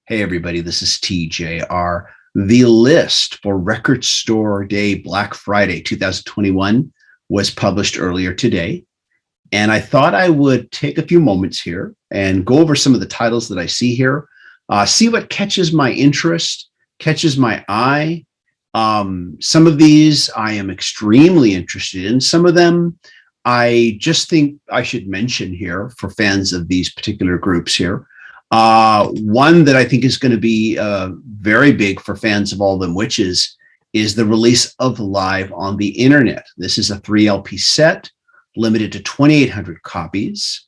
Hey, everybody, this is TJR. The list for Record Store Day Black Friday 2021 was published earlier today. And I thought I would take a few moments here and go over some of the titles that I see here, see what catches my interest, catches my eye. Some of these I am extremely interested in. Some of them I just think I should mention here for fans of these particular groups here. One that I think is going to be very big for fans of All Them Witches is the release of Live on the Internet. This is a 3 LP set limited to 2,800 copies.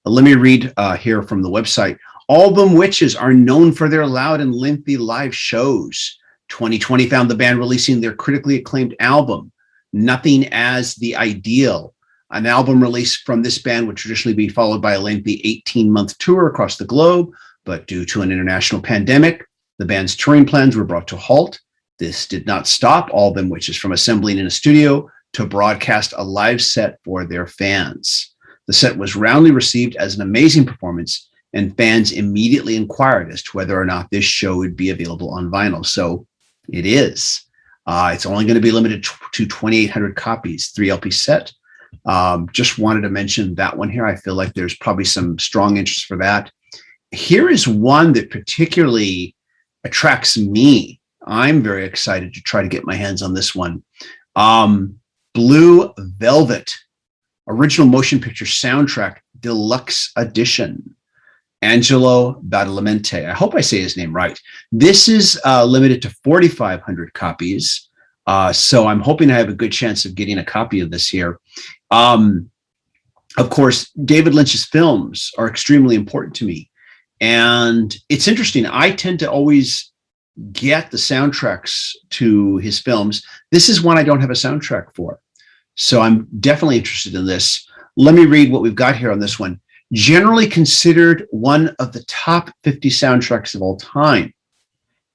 Let me read here from the website. All Them Witches are known for their loud and lengthy live shows. 2020 found the band releasing their critically acclaimed album, Nothing as the Ideal. An album release from this band would traditionally be followed by a lengthy 18-month tour across the globe, but due to an international pandemic, the band's touring plans were brought to a halt. This did not stop All Them Witches from assembling in a studio to broadcast a live set for their fans. The set was roundly received as an amazing performance, and fans immediately inquired as to whether or not this show would be available on vinyl. So it is. It's only going to be limited to 2,800 copies, 3 LP set. Just wanted to mention that one here. I feel like there's probably some strong interest for that. Here is one that particularly attracts me. I'm very excited to try to get my hands on this one. Blue Velvet, original motion picture soundtrack, deluxe edition. Angelo Badalamenti. I hope I say his name right. This is limited to 4,500 copies. So I'm hoping I have a good chance of getting a copy of this here. Of course, David Lynch's films are extremely important to me. And it's interesting. I tend to always get the soundtracks to his films. This is one I don't have a soundtrack for. So I'm definitely interested in this. Let me read what we've got here on this one. Generally considered one of the top 50 soundtracks of all time,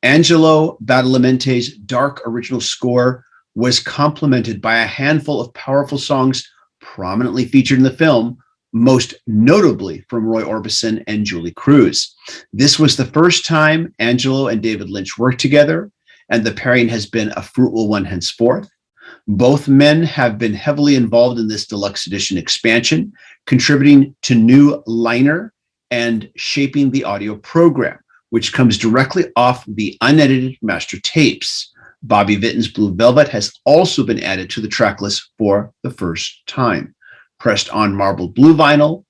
Angelo Badalamenti's dark original score was complemented by a handful of powerful songs prominently featured in the film, most notably from Roy Orbison and Julie Cruz. This was the first time Angelo and David Lynch worked together, and the pairing has been a fruitful one henceforth. Both men have been heavily involved in this deluxe edition expansion, contributing to new liner and shaping the audio program, which comes directly off the unedited master tapes. Bobby Vitton's Blue Velvet has also been added to the track list for the first time. Pressed on marbled blue vinyl,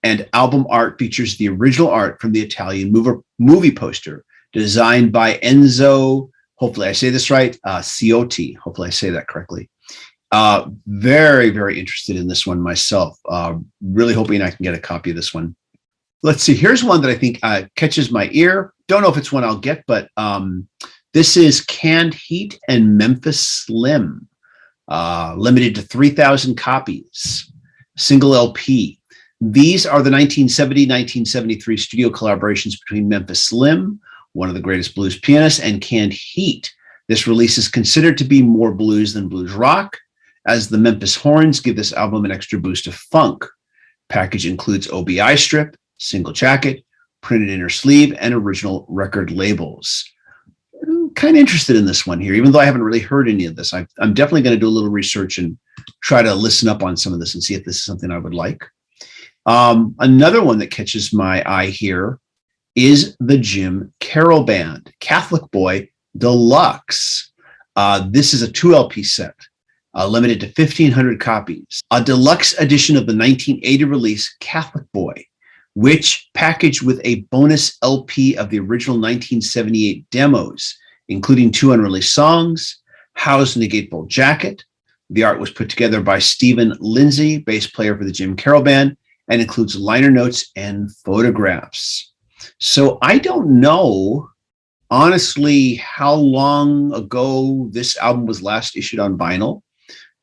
and album art features the original art from the Italian movie poster designed by Enzo, hopefully I say this right, Ciotti. Hopefully I say that correctly. Very, very interested in this one myself. Really hoping I can get a copy of this one. Let's see. Here's one that I think catches my ear. Don't know if it's one I'll get, but this is Canned Heat and Memphis Slim, limited to 3,000 copies, single LP. These are the 1970-1973 studio collaborations between Memphis Slim, one of the greatest blues pianists, and Canned Heat. This release is considered to be more blues than blues rock, as the Memphis horns give this album an extra boost of funk. Package includes OBI strip, single jacket, printed inner sleeve, and original record labels. I'm kind of interested in this one here, even though I haven't really heard any of this. I'm definitely going to do a little research and try to listen up on some of this and see if this is something I would like. Another one that catches my eye here is the Jim Carroll Band, Catholic Boy Deluxe. This is a 2 LP set, limited to 1,500 copies. A deluxe edition of the 1980 release Catholic Boy, which packaged with a bonus LP of the original 1978 demos, including 2 unreleased songs, housed in a gatefold jacket. The art was put together by Stephen Lindsay, bass player for the Jim Carroll Band, and includes liner notes and photographs. So I don't know, honestly, how long ago this album was last issued on vinyl,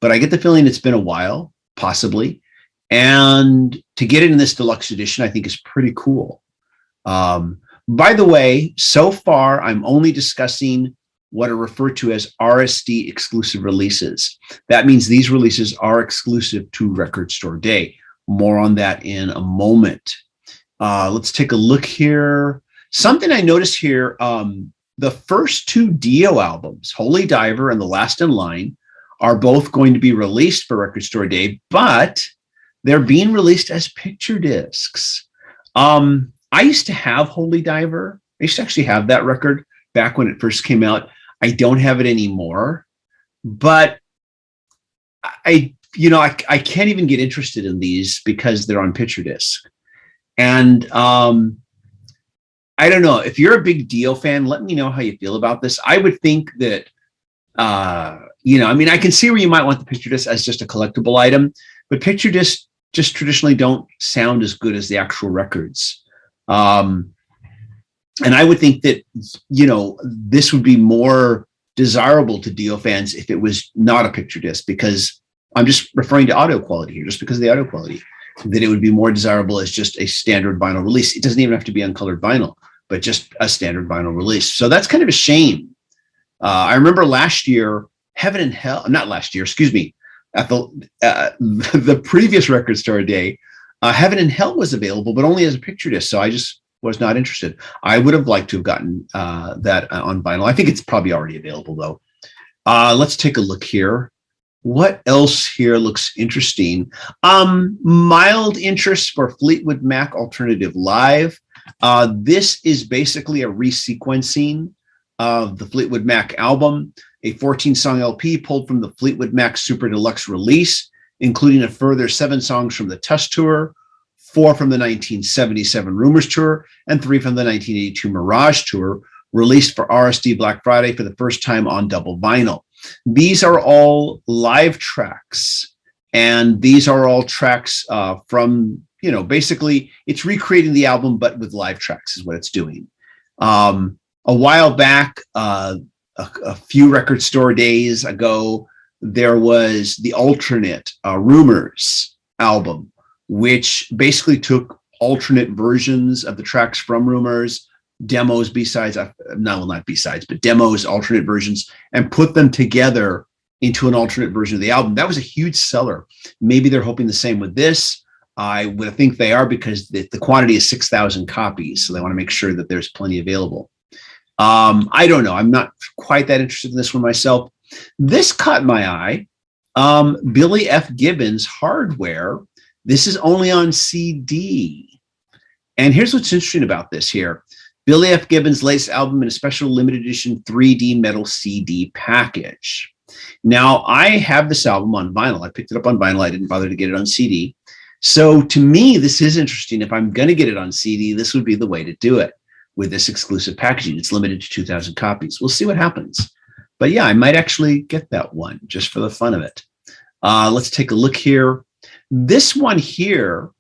but I get the feeling it's been a while, possibly. And to get it in this deluxe edition, I think is pretty cool. By the way, so far, I'm only discussing what are referred to as RSD exclusive releases. That means these releases are exclusive to Record Store Day. More on that in a moment. Let's take a look here. Something I noticed here, the first two Dio albums, Holy Diver and The Last in Line, are both going to be released for Record Store Day, but they're being released as picture discs. I used to have Holy Diver. I used to actually have that record back when it first came out. I don't have it anymore, but I can't even get interested in these because they're on picture disc. And I don't know, if you're a big Dio fan, let me know how you feel about this. I would think that, I can see where you might want the picture disc as just a collectible item, but picture discs just traditionally don't sound as good as the actual records. And I would think that, this would be more desirable to Dio fans if it was not a picture disc, because I'm just referring to audio quality here, just because of the audio quality, that it would be more desirable as just a standard vinyl release. It doesn't even have to be uncolored vinyl, but just a standard vinyl release. So that's kind of a shame. I remember last year, Heaven and Hell, not last year, excuse me, at the previous Record Store Day, Heaven and Hell was available, but only as a picture disc. So I just was not interested. I would have liked to have gotten that on vinyl. I think it's probably already available though. Let's take a look here. What else here looks interesting? Mild interest for Fleetwood Mac Alternative Live. This is basically a resequencing of the Fleetwood Mac album, a 14-song LP pulled from the Fleetwood Mac Super Deluxe release, including a further 7 songs from the Tusk Tour, 4 from the 1977 Rumors Tour, and 3 from the 1982 Mirage Tour, released for RSD Black Friday for the first time on double vinyl. These are all live tracks, and these are all tracks from, basically it's recreating the album, but with live tracks is what it's doing. A while back, a few Record Store days ago, there was the alternate Rumors album, which basically took alternate versions of the tracks from Rumors, demos, B-sides, not B-sides, but demos, alternate versions, and put them together into an alternate version of the album. That was a huge seller. Maybe they're hoping the same with this. I would think they are, because the quantity is 6,000 copies, so they want to make sure that there's plenty available. I don't know. I'm not quite that interested in this one myself. This caught my eye. Billy F. Gibbons, Hardware. This is only on CD. And here's what's interesting about this here. Billy F. Gibbons' latest album in a special limited edition 3D metal CD package. Now, I have this album on vinyl. I picked it up on vinyl. I didn't bother to get it on CD. So to me, this is interesting. If I'm going to get it on CD, this would be the way to do it with this exclusive packaging. It's limited to 2,000 copies. We'll see what happens. But yeah, I might actually get that one just for the fun of it. Let's take a look here. This one here,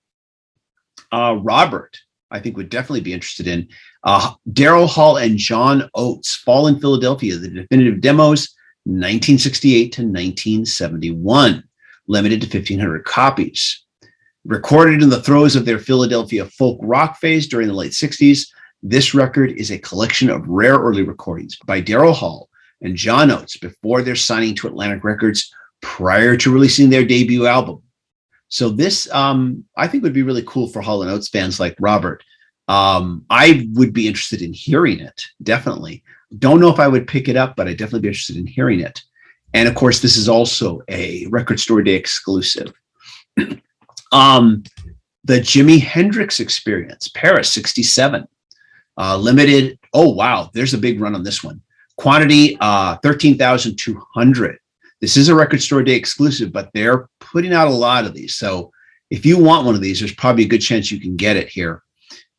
Robert, I think would definitely be interested in. Daryl Hall and John Oates, Fall in Philadelphia, the definitive demos, 1968 to 1971, limited to 1,500 copies. Recorded in the throes of their Philadelphia folk rock phase during the late 60s, this record is a collection of rare early recordings by Daryl Hall and John Oates before their signing to Atlantic Records prior to releasing their debut album. So this, I think, would be really cool for Hall & Oates fans like Robert. I would be interested in hearing it, definitely. Don't know if I would pick it up, but I'd definitely be interested in hearing it. And of course, this is also a Record Store Day exclusive. The Jimi Hendrix Experience, Paris, 67. Limited, oh wow, there's a big run on this one. Quantity, 13,200. This is a Record Store Day exclusive, but they're putting out a lot of these. So if you want one of these, there's probably a good chance you can get it here.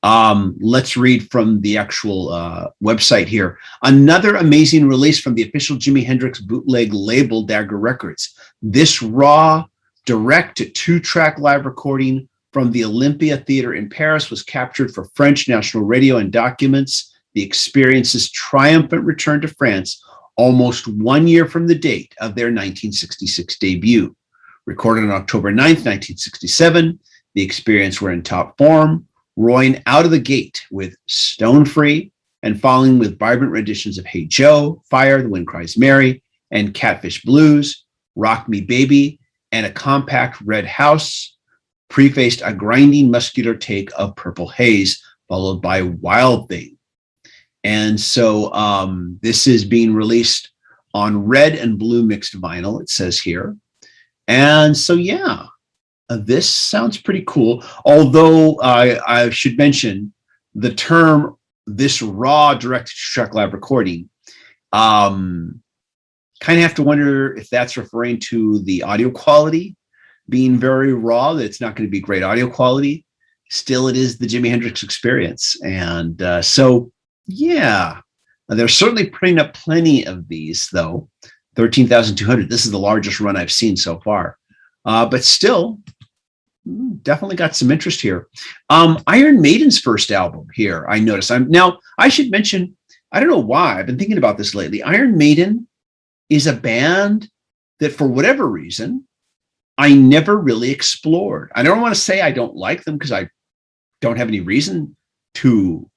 Let's read from the actual website here. Another amazing release from the official Jimi Hendrix bootleg label, Dagger Records. This raw, direct to 2-track live recording from the Olympia Theater in Paris was captured for French National Radio and documents the Experience's triumphant return to France almost 1 year from the date of their 1966 debut. Recorded on October 9th, 1967, the Experience were in top form, roaring out of the gate with Stone Free and following with vibrant renditions of Hey Joe, Fire, The Wind Cries Mary, and Catfish Blues, Rock Me Baby, and a compact Red House, prefaced a grinding muscular take of Purple Haze, followed by Wild Thing. And so this is being released on red and blue mixed vinyl, it says here. And so, yeah, this sounds pretty cool. Although I should mention the term, this raw direct-to-track live recording, kind of have to wonder if that's referring to the audio quality being very raw, that it's not going to be great audio quality. Still, it is the Jimi Hendrix Experience. And so, yeah, they're certainly putting up plenty of these, though. 13,200. This is the largest run I've seen so far. But still, definitely got some interest here. Iron Maiden's first album here, I noticed. Now, I should mention, I don't know why, I've been thinking about this lately. Iron Maiden is a band that, for whatever reason, I never really explored. I don't want to say I don't like them, because I don't have any reason to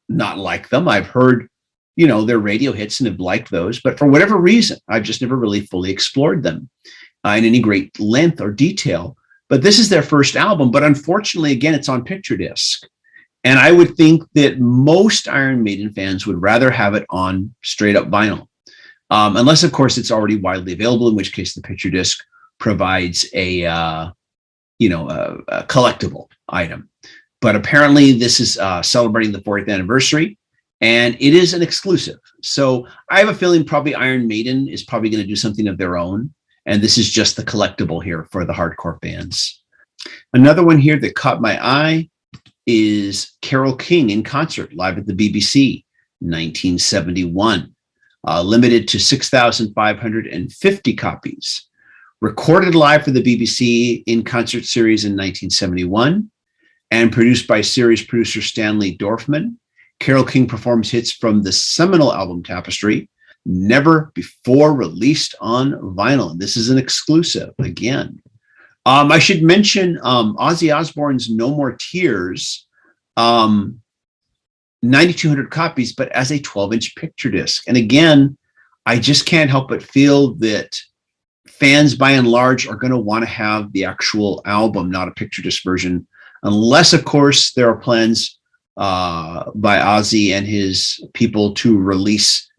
not like them. I've heard, their radio hits and have liked those, but for whatever reason, I've just never really fully explored them in any great length or detail. But this is their first album, but unfortunately, again, it's on picture disc. And I would think that most Iron Maiden fans would rather have it on straight up vinyl. Unless, of course, it's already widely available, in which case the picture disc provides a collectible item. But apparently this is celebrating the 40th anniversary, and it is an exclusive. So I have a feeling probably Iron Maiden is probably going to do something of their own, and this is just the collectible here for the hardcore fans. Another one here that caught my eye is Carole King in concert live at the BBC, 1971. Limited to 6,550 copies. Recorded live for the BBC in concert series in 1971 and produced by series producer Stanley Dorfman. Carole King performs hits from the seminal album Tapestry, never before released on vinyl. And this is an exclusive again. I should mention Ozzy Osbourne's No More Tears, 9,200 copies, but as a 12-inch picture disc. And again, I just can't help but feel that fans by and large are going to want to have the actual album, not a picture disc version, unless, of course, there are plans by Ozzy and his people to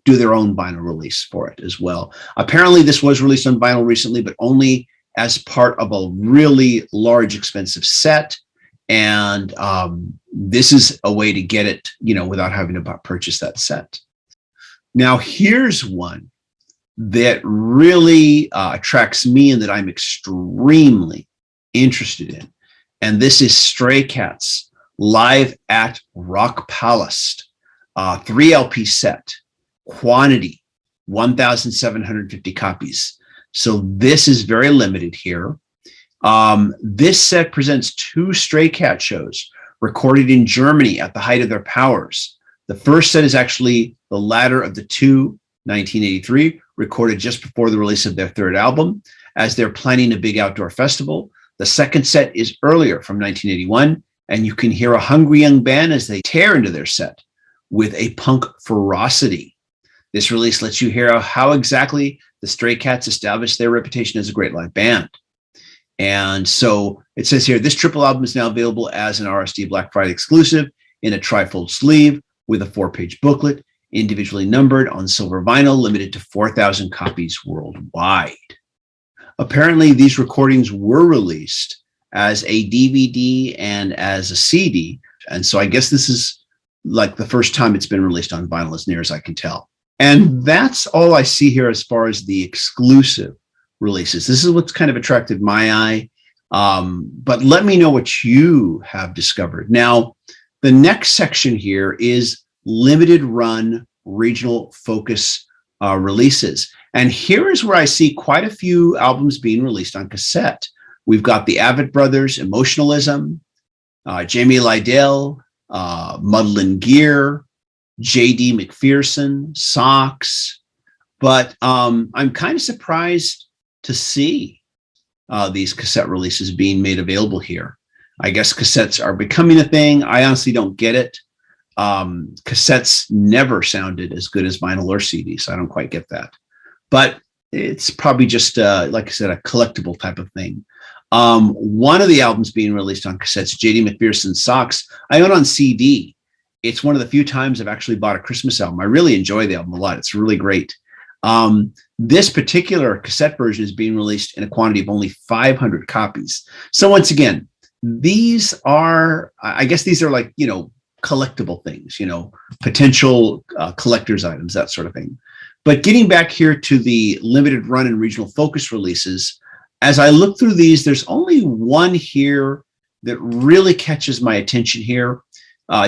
do their own vinyl release for it as well. Apparently, this was released on vinyl recently, but only as part of a really large, expensive set. And this is a way to get it, without having to purchase that set. Now, here's one that really attracts me and that I'm extremely interested in. And this is Stray Cats live at Rock Palace, 3 LP set, quantity 1,750 copies. So this is very limited here. This set presents 2 Stray Cat shows recorded in Germany at the height of their powers. The first set is actually the latter of the 2, 1983, recorded just before the release of their 3rd album, as they're planning a big outdoor festival. The second set is earlier, from 1981, and you can hear a hungry young band as they tear into their set with a punk ferocity. This release lets you hear how exactly the Stray Cats established their reputation as a great live band. And so it says here, this triple album is now available as an RSD Black Friday exclusive in a trifold sleeve with a 4-page booklet, individually numbered on silver vinyl, limited to 4,000 copies worldwide. Apparently, these recordings were released as a DVD and as a CD. And so I guess this is like the first time it's been released on vinyl, as near as I can tell. And that's all I see here as far as the exclusive releases. This is what's kind of attracted my eye. But let me know what you have discovered. Now, the next section here is limited run regional focus releases. And here is where I see quite a few albums being released on cassette. We've got the Avett Brothers, Emotionalism, Jamie Lydell, Muddlin' Gear, J.D. McPherson, Socks. But I'm kind of surprised to see these cassette releases being made available here. I guess cassettes are becoming a thing. I honestly don't get it. Cassettes never sounded as good as vinyl or CD, so I don't quite get that. But it's probably just, like I said, a collectible type of thing. One of the albums being released on cassettes, J.D. McPherson's Socks, I own on CD. It's one of the few times I've actually bought a Christmas album. I really enjoy the album a lot. It's really great. This particular cassette version is being released in a quantity of only 500 copies. So once again, these are, I guess these are like, collectible things, potential collector's items, that sort of thing. But getting back here to the limited run and regional focus releases, as I look through these, there's only one here that really catches my attention here.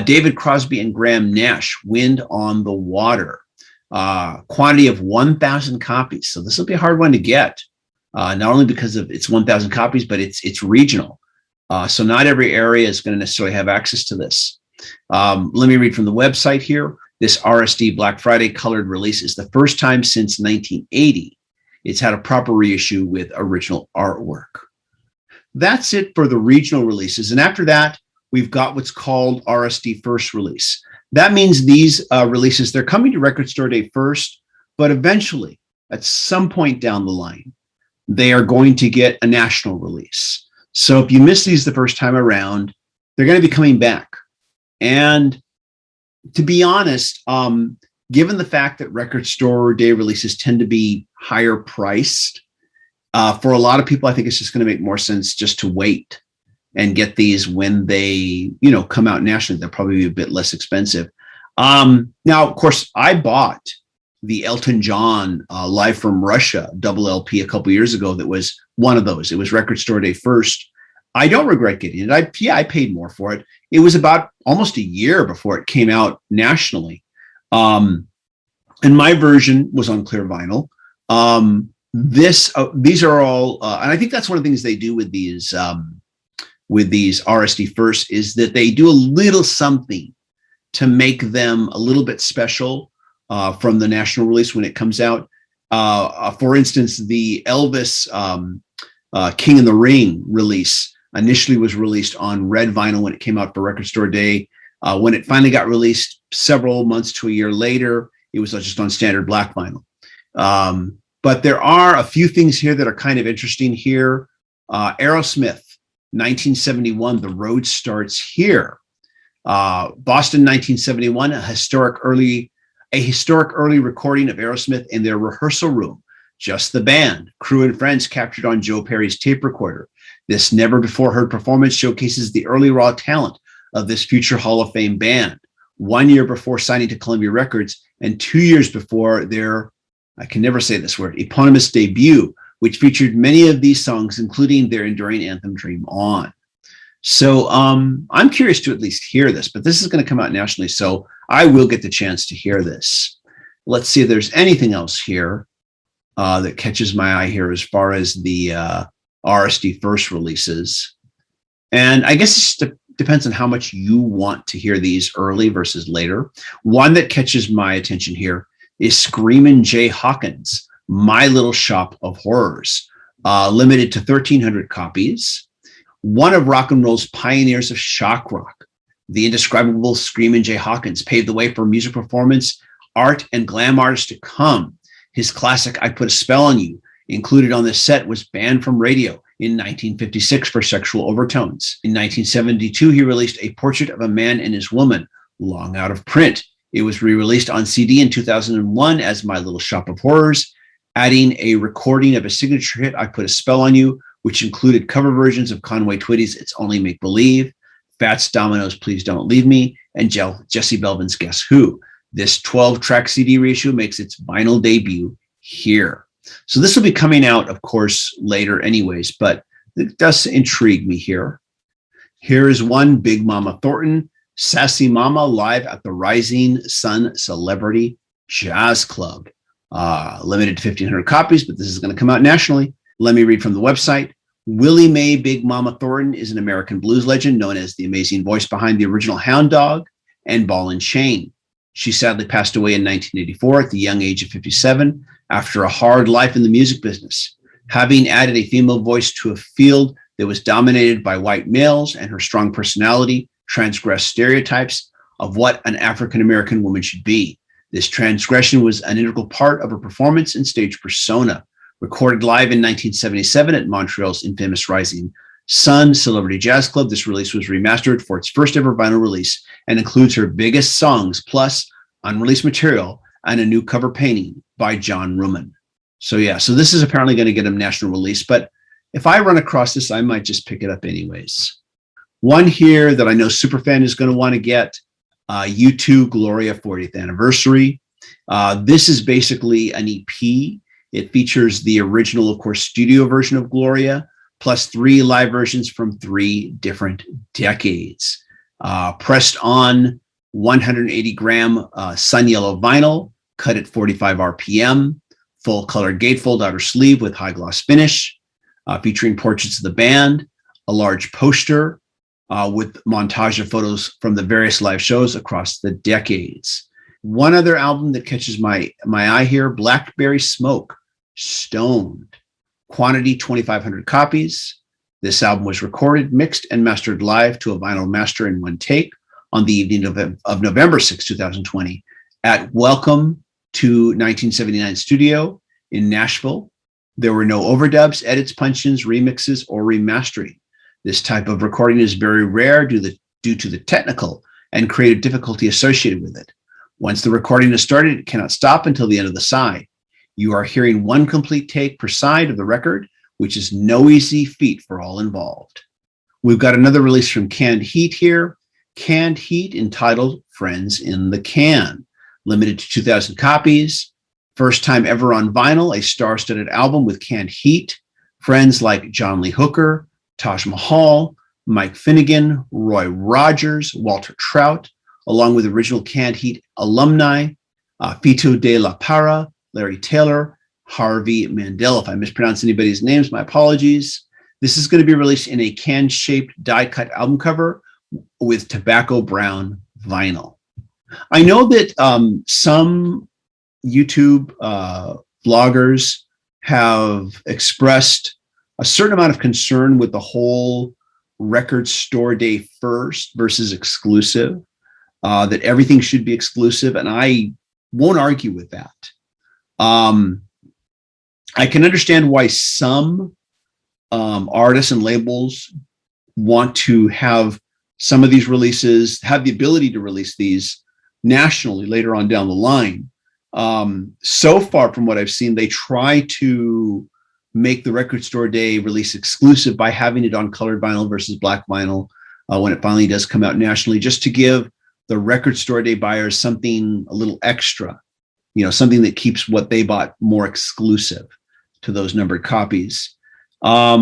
David Crosby and Graham Nash, Wind on the Water, quantity of 1,000 copies. So this will be a hard one to get, not only because of its 1,000 copies, but it's regional. So not every area is going to necessarily have access to this. Let me read from the website here. This RSD Black Friday colored release is the first time since 1980 it's had a proper reissue with original artwork. That's it for the regional releases. And after that, we've got what's called RSD First Release. That means these releases, they're coming to Record Store Day first, but eventually, at some point down the line, they are going to get a national release. So if you miss these the first time around, they're going to be coming back. And to be honest, given the fact that Record Store Day releases tend to be higher priced, for a lot of people, I think it's just going to make more sense just to wait and get these when they, come out nationally. They'll probably be a bit less expensive. Now, of course, I bought the Elton John Live from Russia double LP a couple years ago. That was one of those. It was Record Store Day first. I don't regret getting it. I paid more for it. It was about almost a year before it came out nationally. And my version was on clear vinyl. These are all, and I think that's one of the things they do with these RSD First is that they do a little something to make them a little bit special from the national release when it comes out. For instance, the Elvis King in the Ring release initially was released on red vinyl when it came out for Record Store Day. When it finally got released several months to a year later, it was just on standard black vinyl. But there are a few things here that are kind of interesting here. Aerosmith, 1971, The Road Starts Here. Boston, 1971, a historic early recording of Aerosmith in their rehearsal room. Just the band, crew, and friends captured on Joe Perry's tape recorder. This never-before-heard performance showcases the early raw talent of this future Hall of Fame band. 1 year before signing to Columbia Records and 2 years before their, I can never say this word, eponymous debut, which featured many of these songs, including their enduring anthem, Dream On. So I'm curious to at least hear this, but this is going to come out nationally, so I will get the chance to hear this. Let's see if there's anything else here that catches my eye here as far as the RSD First releases. And I guess it just depends on how much you want to hear these early versus later. One that catches my attention here is Screamin' Jay Hawkins, My Little Shop of Horrors, limited to 1,300 copies. One of rock and roll's pioneers of shock rock, the indescribable Screamin' Jay Hawkins, paved the way for music performance, art, and glam artists to come. His classic I Put a Spell on You, included on this set, was banned from radio in 1956 for sexual overtones. In 1972, he released A Portrait of a Man and His Woman, long out of print. It was re-released on CD in 2001 as My Little Shop of Horrors, adding a recording of a signature hit, I Put a Spell on You, which included cover versions of Conway Twitty's It's Only Make Believe, Fats Domino's Please Don't Leave Me, and Jesse Belvin's Guess Who. This 12-track CD reissue makes its vinyl debut here. So this will be coming out, of course, later anyways, but it does intrigue me here. Here is one, Big Mama Thornton, Sassy Mama, live at the Rising Sun Celebrity Jazz Club. Limited to 1,500 copies, but this is going to come out nationally. Let me read from the website. Willie Mae Big Mama Thornton is an American blues legend known as the amazing voice behind the original Hound Dog and Ball and Chain. She sadly passed away in 1984 at the young age of 57 after a hard life in the music business. Having added a female voice to a field that was dominated by white males, and her strong personality transgressed stereotypes of what an African-American woman should be. This transgression was an integral part of her performance and stage persona. Recorded live in 1977 at Montreal's infamous Rising Sun Celebrity Jazz Club. This release was remastered for its first ever vinyl release and includes her biggest songs, plus unreleased material and a new cover painting by John Ruman. So yeah, so this is apparently going to get a national release, but if I run across this, I might just pick it up anyways. One here that I know Superfan is going to want to get, U2 Gloria 40th Anniversary. This is basically an EP. It features the original, of course, studio version of Gloria, plus 3 live versions from 3 different decades. Pressed on 180-gram sun yellow vinyl, cut at 45 RPM, full color gatefold outer sleeve with high gloss finish, featuring portraits of the band, a large poster with montage of photos from the various live shows across the decades. One other album that catches my eye here, Blackberry Smoke, Stoned. Quantity 2,500 copies. This album was recorded, mixed, and mastered live to a vinyl master in one take on the evening of November 6, 2020 at Welcome to 1979 Studio in Nashville. There were no overdubs, edits, punch-ins, remixes, or remastering. This type of recording is very rare due to the technical and creative difficulty associated with it. Once the recording is started, it cannot stop until the end of the side. You are hearing one complete take per side of the record, which is no easy feat for all involved. We've got another release from Canned Heat here. Canned Heat entitled Friends in the Can. Limited to 2,000 copies. First time ever on vinyl, a star-studded album with Canned Heat. Friends like John Lee Hooker, Taj Mahal, Mike Finnegan, Roy Rogers, Walter Trout, along with original Canned Heat alumni, Fito de la Parra, Larry Taylor, Harvey Mandel. If I mispronounce anybody's names, my apologies. This is going to be released in a can-shaped die-cut album cover with tobacco brown vinyl. I know that some YouTube bloggers have expressed a certain amount of concern with the whole record store day first versus exclusive, that everything should be exclusive, and I won't argue with that. I can understand why some artists and labels want to have some of these releases, have the ability to release these nationally later on down the line. So far from what I've seen, they try to make the record store day release exclusive by having it on colored vinyl versus black vinyl when it finally does come out nationally, just to give the record store day buyers something a little extra, something that keeps what they bought more exclusive to those numbered copies. I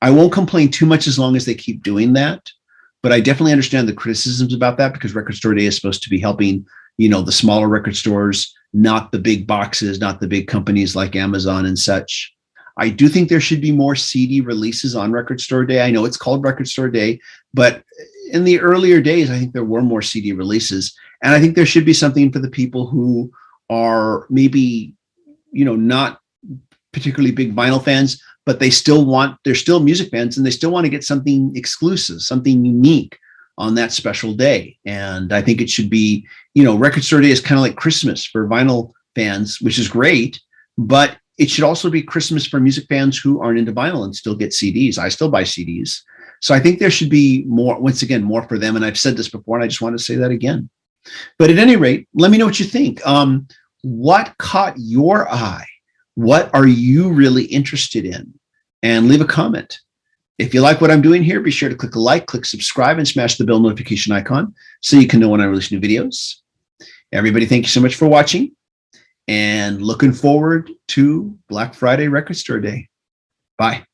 won't complain too much as long as they keep doing that, but I definitely understand the criticisms about that, because record store day is supposed to be helping, the smaller record stores, not the big boxes, not the big companies like Amazon and such. I do think there should be more CD releases on record store day. I know it's called record store day, but in the earlier days, I think there were more CD releases. And I think there should be something for the people who are maybe, not particularly big vinyl fans, but they're still music fans, and they still want to get something exclusive, something unique on that special day. And I think it should be, record store day is kind of like Christmas for vinyl fans, which is great, but it should also be Christmas for music fans who aren't into vinyl and still get CDs. I still buy CDs. So I think there should be more, once again, more for them. And I've said this before, and I just want to say that again. But at any rate, let me know what you think. What caught your eye? What are you really interested in? And leave a comment. If you like what I'm doing here, be sure to click a like, click subscribe, and smash the bell notification icon so you can know when I release new videos. Everybody, thank you so much for watching, and looking forward to Black Friday Record Store Day. Bye.